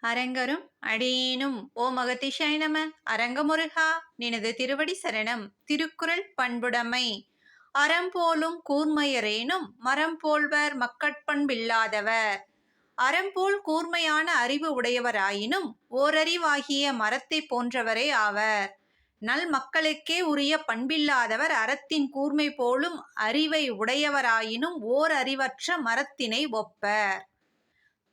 அரங்கரும் அடியேனும் ஓம் அகத்திஷாய நம. அரங்கமுருகா நினது திருவடி சரணம். திருக்குறள் பண்புடைமை. அறம்போலும் கூர்மையரேனும் மரம்போல்வர் மக்கட்பண்பில்லாதவர். அறம்போல் கூர்மையான அறிவு உடையவராயினும் ஓரறிவாகிய மரத்தை போன்றவரே ஆவர். நல் மக்களுக்கே உரிய பண்பில்லாதவர் அறத்தின் கூர்மை போலும் அறிவை உடையவராயினும் ஓர் அறிவற்ற மரத்தினை ஒப்பர்.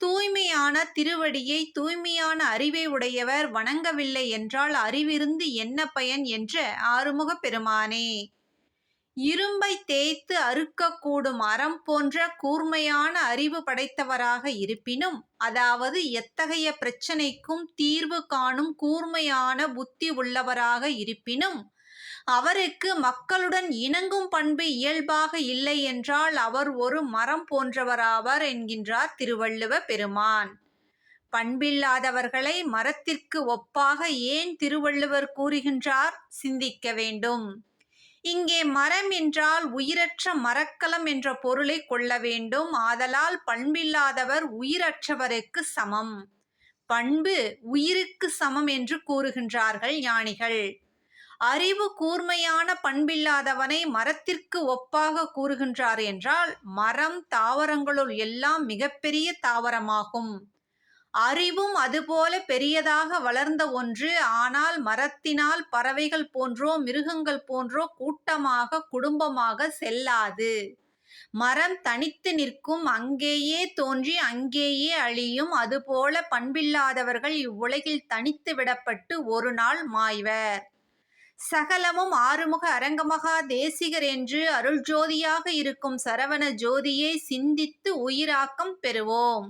தூய்மையான திருவடியை தூய்மையான அறிவை உடையவர் வணங்கவில்லை என்றால் அறிவிருந்து என்ன பயன் என்ற ஆறுமுகப் பெருமானே. இரும்பை தேய்த்து அறுக்கக்கூடும் அறம் போன்ற கூர்மையான அறிவு படைத்தவராக இருப்பினும், அதாவது எத்தகைய பிரச்சனைக்கும் தீர்வு காணும் கூர்மையான புத்தி உள்ளவராக இருப்பினும், அவருக்கு மக்களுடன் இணங்கும் பண்பு இயல்பாக இல்லை என்றால் அவர் ஒரு மரம் போன்றவராவார் என்கின்றார் திருவள்ளுவ பெருமான். பண்பில்லாதவர்களை மரத்திற்கு ஒப்பாக ஏன் திருவள்ளுவர் கூறுகின்றார்? சிந்திக்க வேண்டும். இங்கே மரம் என்றால் உயிரற்ற மரக்கலம் என்ற பொருளை கொள்ள வேண்டும். ஆதலால் பண்பில்லாதவர் உயிரற்றவருக்கு சமம். பண்பு உயிருக்கு சமம் என்று கூறுகின்றார்கள் ஞானிகள். அறிவு கூர்மையான பண்பில்லாதவனை மரத்திற்கு ஒப்பாக கூறுகின்றார் என்றால், மரம் தாவரங்களுள் எல்லாம் மிகப்பெரிய தாவரமாகும். அறிவும் அதுபோல பெரியதாக வளர்ந்த ஒன்று. ஆனால் மரத்தினால் பறவைகள் போன்றோ மிருகங்கள் போன்றோ கூட்டமாக குடும்பமாக செல்லாது. மரம் தனித்து நிற்கும், அங்கேயே தோன்றி அங்கேயே அழியும். அதுபோல பண்பில்லாதவர்கள் இவ்வுலகில் தனித்து விடப்பட்டு ஒரு நாள் மாய்வர். சகலமும் ஆறுமுக அரங்கமகா தேசிகர் என்று அருள் ஜோதியாக இருக்கும் சரவண ஜோதியை சிந்தித்து உயிராக்கம் பெறுவோம்.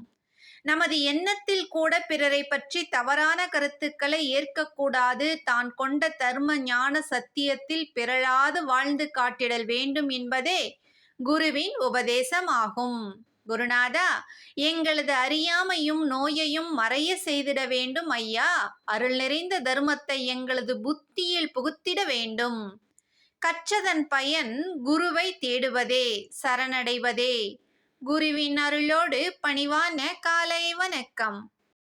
நமது எண்ணத்தில் கூட பிறரை பற்றி தவறான கருத்துக்களை ஏற்கக்கூடாது. தான் கொண்ட தர்ம ஞான சத்தியத்தில் பிறழாது வாழ்ந்து காட்டிடல் வேண்டும் என்பதே குருவின் உபதேசம் ஆகும். குருநாதா, எங்களது அறியாமையும் நோயையும் மறைய செய்திட வேண்டும் ஐயா. அருள் நிறைந்த தர்மத்தை எங்களது புத்தியில் புகுத்திட வேண்டும். கற்றதன் பயன் குருவை தேடுவதே, சரணடைவதே. குருவின் அருளோடு பணிவான காலை வணக்கம்.